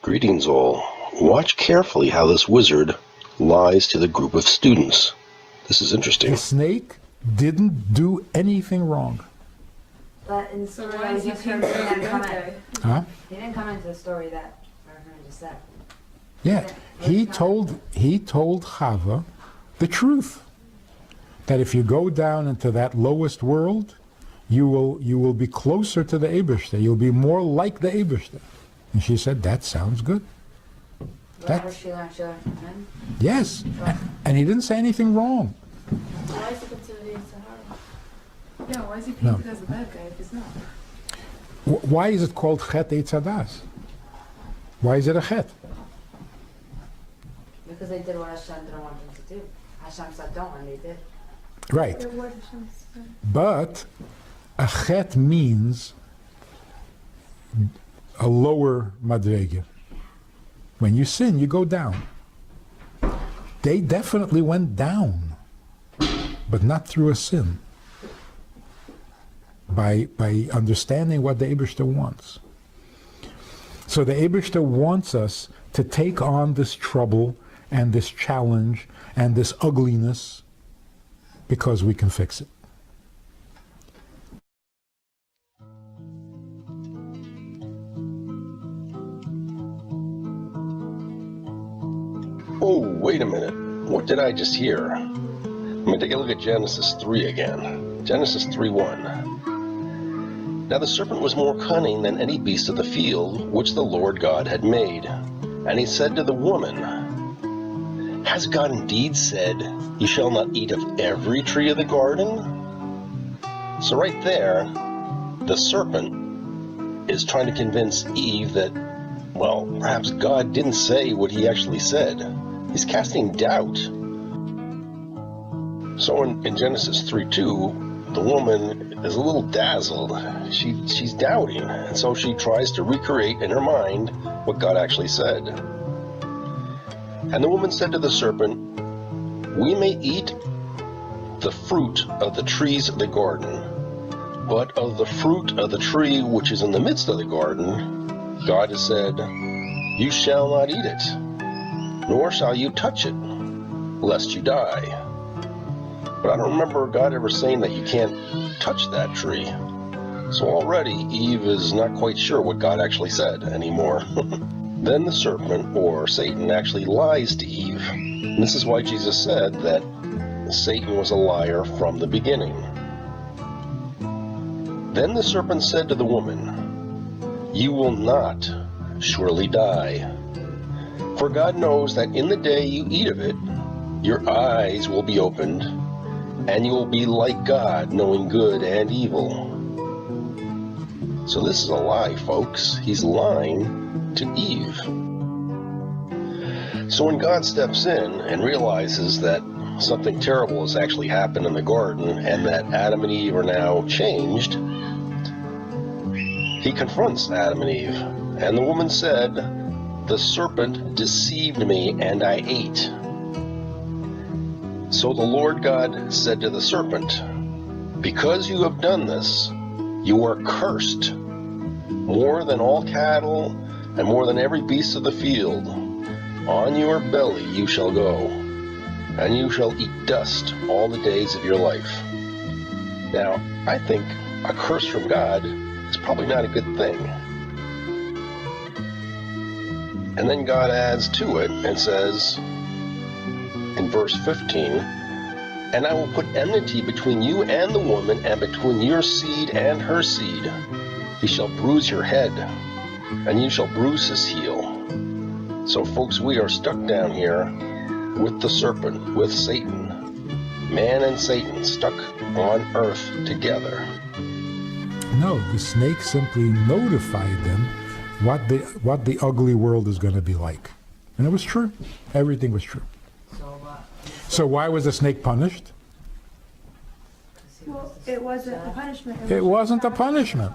Greetings all. Watch carefully how this wizard lies to the group of students. This is interesting. The snake didn't do anything wrong. But in the So story, why is he Huh? he didn't come into the story that Reverend just said. Yeah, he told Chava the truth, that if you go down into that lowest world, you will be closer to the Eibishter. You'll be more like the Eibishter. And she said, that sounds good. Whatever she learned from him. Yes, and he didn't say anything wrong. Why is he considered a Sahara? Yeah, why is he No. painted as a bad guy if he's not? Why is it called Chet Eitzadas? Why is it a Chet? Because they did what Hashem didn't want them to do. Hashem said don't, and they did. Right. But a Chet means a lower madrege. When you sin, you go down. They definitely went down, but not through a sin. By understanding what the Eibishter wants. So the Eibishter wants us to take on this trouble and this challenge and this ugliness because we can fix it. Oh, wait a minute. What did I just hear? Let me take a look at Genesis 3 again. Genesis 3:1. Now the serpent was more cunning than any beast of the field which the Lord God had made. And he said to the woman, Has God indeed said, You shall not eat of every tree of the garden? So right there, the serpent is trying to convince Eve that, well, perhaps God didn't say what he actually said. He's casting doubt. So in Genesis 3:2, the woman is a little dazzled. She's doubting, and so she tries to recreate in her mind what God actually said. And the woman said to the serpent, We may eat the fruit of the trees of the garden, but of the fruit of the tree which is in the midst of the garden, God has said, You shall not eat it, nor shall you touch it, lest you die. But I don't remember God ever saying that you can't touch that tree. So already Eve is not quite sure what God actually said anymore. Then the serpent, or Satan, actually lies to Eve. And this is why Jesus said that Satan was a liar from the beginning. Then the serpent said to the woman, You will not surely die. For God knows that in the day you eat of it, your eyes will be opened, and you will be like God, knowing good and evil. So this is a lie, folks. He's lying to Eve. So when God steps in and realizes that something terrible has actually happened in the garden and that Adam and Eve are now changed, he confronts Adam and Eve. And the woman said, The serpent deceived me, and I ate. So the Lord God said to the serpent, Because you have done this, you are cursed, more than all cattle and more than every beast of the field. On your belly you shall go, and you shall eat dust all the days of your life. Now, I think a curse from God is probably not a good thing. And then God adds to it and says, in verse 15, And I will put enmity between you and the woman, and between your seed and her seed. He shall bruise your head, and you shall bruise his heel. So folks, we are stuck down here with the serpent, with Satan. Man and Satan stuck on earth together. No, the snake simply notified them what the ugly world is going to be like. And it was true. Everything was true. So why was the snake punished? Well, it wasn't a punishment. It wasn't a punishment.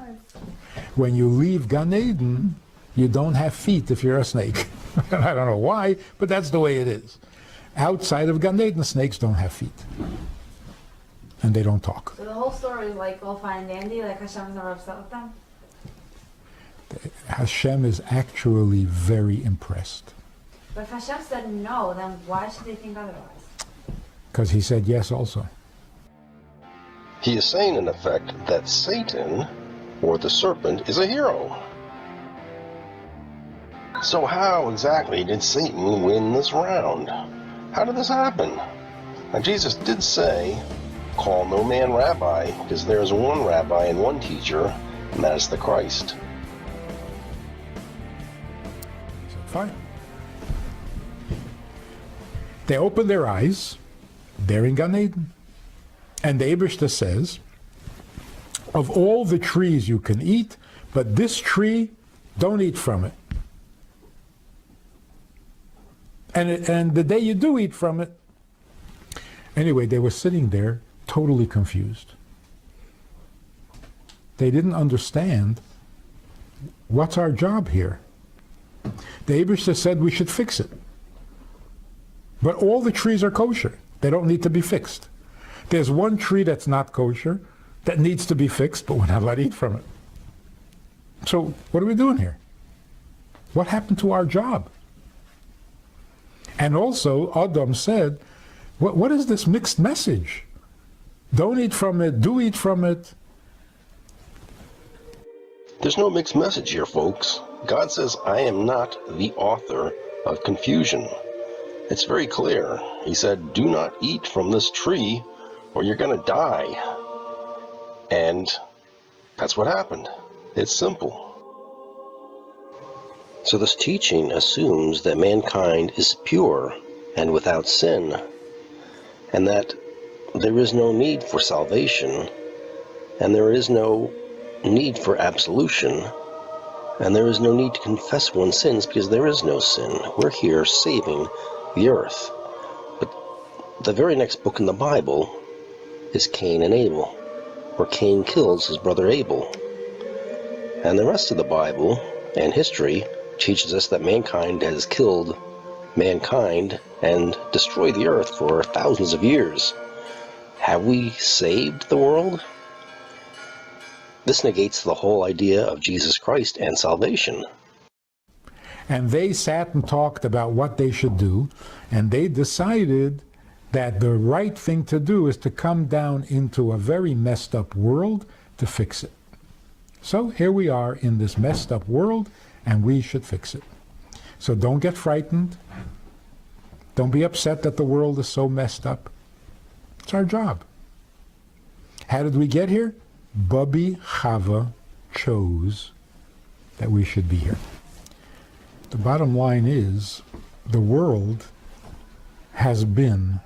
When you leave Gan Eden, you don't have feet if you're a snake. I don't know why, but that's the way it is. Outside of Gan Eden, snakes don't have feet. And they don't talk. So the whole story is like all fine and dandy, like Hashem's never upset with them? Hashem is actually very impressed. But if Hashem said no, then why should they think otherwise? Because he said yes also. He is saying, in effect, that Satan, or the serpent, is a hero. So how exactly did Satan win this round? How did this happen? Now, Jesus did say, call no man rabbi, because there is one rabbi and one teacher, and that is the Christ. So fine. They open their eyes. They're in Gan Eden. And the Eibishter says, of all the trees you can eat, but this tree, don't eat from it. And the day you do eat from it, anyway, they were sitting there totally confused. They didn't understand what's our job here. The Eibishter said we should fix it. But all the trees are kosher. They don't need to be fixed. There's one tree that's not kosher that needs to be fixed, but we're not allowed to eat from it. So what are we doing here? What happened to our job? And also, Adam said, what is this mixed message? Don't eat from it, do eat from it. There's no mixed message here, folks. God says, I am not the author of confusion. It's very clear. He said, do not eat from this tree or you're going to die. And that's what happened. It's simple. So this teaching assumes that mankind is pure and without sin, and that there is no need for salvation, and there is no need for absolution, and there is no need to confess one's sins because there is no sin. We're here saving the earth. But the very next book in the Bible is Cain and Abel, where Cain kills his brother Abel. And the rest of the Bible and history teaches us that mankind has killed mankind and destroyed the earth for thousands of years. Have we saved the world? This negates the whole idea of Jesus Christ and salvation. And they sat and talked about what they should do, and they decided that the right thing to do is to come down into a very messed up world to fix it. So here we are in this messed up world, and we should fix it. So don't get frightened. Don't be upset that the world is so messed up. It's our job. How did we get here? Bubby Chava chose that we should be here. The bottom line is, the world has been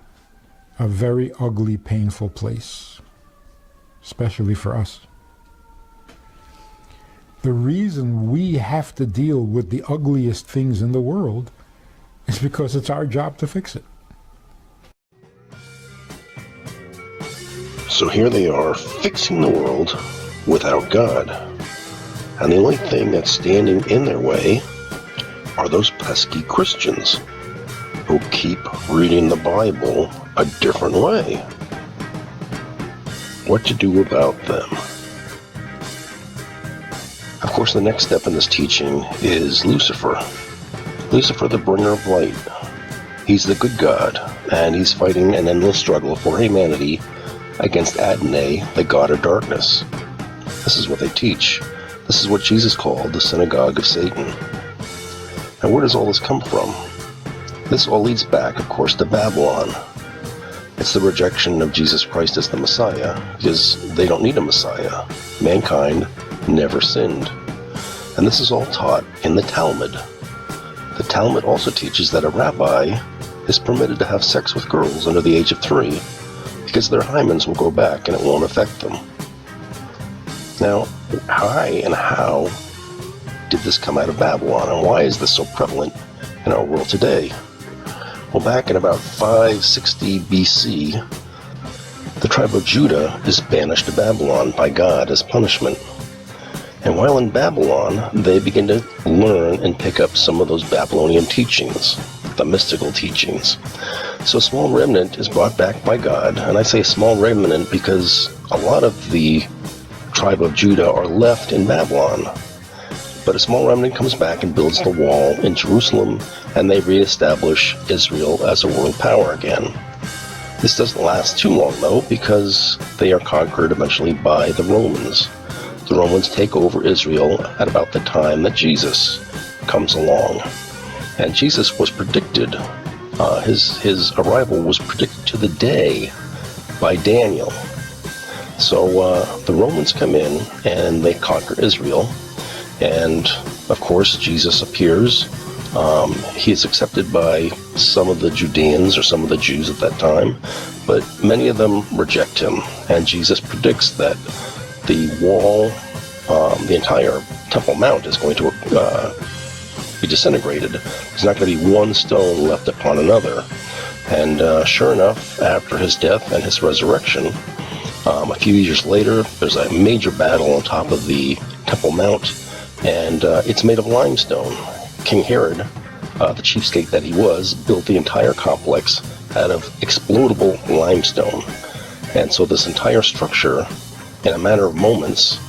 a very ugly, painful place, especially for us. The reason we have to deal with the ugliest things in the world is because it's our job to fix it. So here they are, fixing the world without God. And the only thing that's standing in their way are those pesky Christians who keep reading the Bible a different way. What to do about them? Of course, the next step in this teaching is Lucifer. Lucifer, the bringer of light. He's the good God, and he's fighting an endless struggle for humanity against Adonai, the god of darkness. This is what they teach. This is what Jesus called the Synagogue of Satan. And where does all this come from? This all leads back, of course, to Babylon. It's the rejection of Jesus Christ as the Messiah, because they don't need a Messiah. Mankind never sinned. And this is all taught in the Talmud. The Talmud also teaches that a rabbi is permitted to have sex with girls under the age of 3, because their hymens will go back and it won't affect them. Now, why and how did this come out of Babylon, and why is this so prevalent in our world today? Well, back in about 560 BC, the tribe of Judah is banished to Babylon by God as punishment. And while in Babylon, they begin to learn and pick up some of those Babylonian teachings, the mystical teachings. So a small remnant is brought back by God, and I say a small remnant because a lot of the tribe of Judah are left in Babylon. But a small remnant comes back and builds the wall in Jerusalem, and they reestablish Israel as a world power again. This doesn't last too long, though, because they are conquered eventually by the Romans. The Romans take over Israel at about the time that Jesus comes along. And Jesus was predicted, his arrival was predicted to the day by Daniel. So the Romans come in and they conquer Israel. And of course, Jesus appears. He is accepted by some of the Judeans or some of the Jews at that time, but many of them reject him. And Jesus predicts that the wall, the entire Temple Mount is going to be disintegrated. There's not going to be one stone left upon another. And sure enough, after his death and his resurrection, a few years later, there's a major battle on top of the Temple Mount, and it's made of limestone. King Herod, the cheapskate that he was, built the entire complex out of explodable limestone. And so this entire structure, in a matter of moments,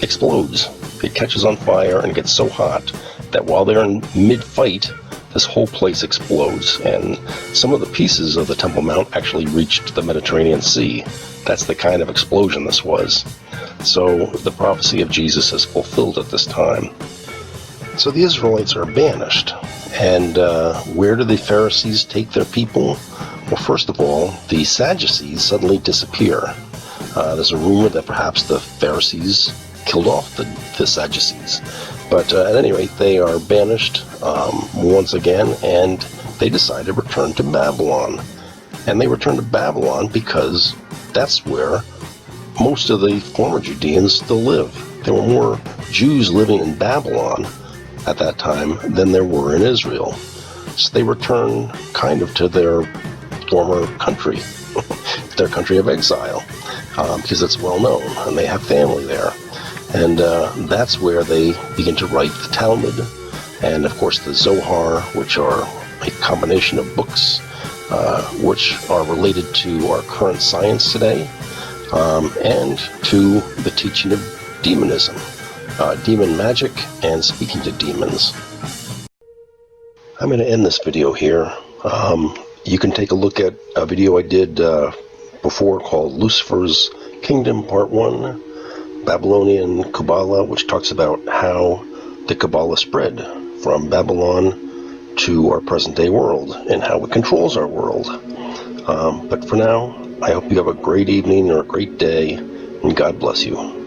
explodes. It catches on fire and gets so hot that while they're in mid-fight, this whole place explodes. And some of the pieces of the Temple Mount actually reached the Mediterranean Sea. That's the kind of explosion this was. So the prophecy of Jesus is fulfilled at this time. So the Israelites are banished. And where do the Pharisees take their people? Well, first of all, the Sadducees suddenly disappear. There's a rumor that perhaps the Pharisees killed off the Sadducees. But at any rate, they are banished once again, and they decide to return to Babylon. And they return to Babylon because that's where most of the former Judeans still live. There were more Jews living in Babylon at that time than there were in Israel. So they return kind of to their former country, their country of exile, because it's well known, and they have family there. And that's where they begin to write the Talmud, and of course the Zohar, which are a combination of books which are related to our current science today, and to the teaching of demonism, demon magic, and speaking to demons. I'm going to end this video here. You can take a look at a video I did before called Lucifer's Kingdom Part 1, Babylonian Kabbalah, which talks about how the Kabbalah spread from Babylon to our present-day world and how it controls our world. But for now, I hope you have a great evening or a great day, and God bless you.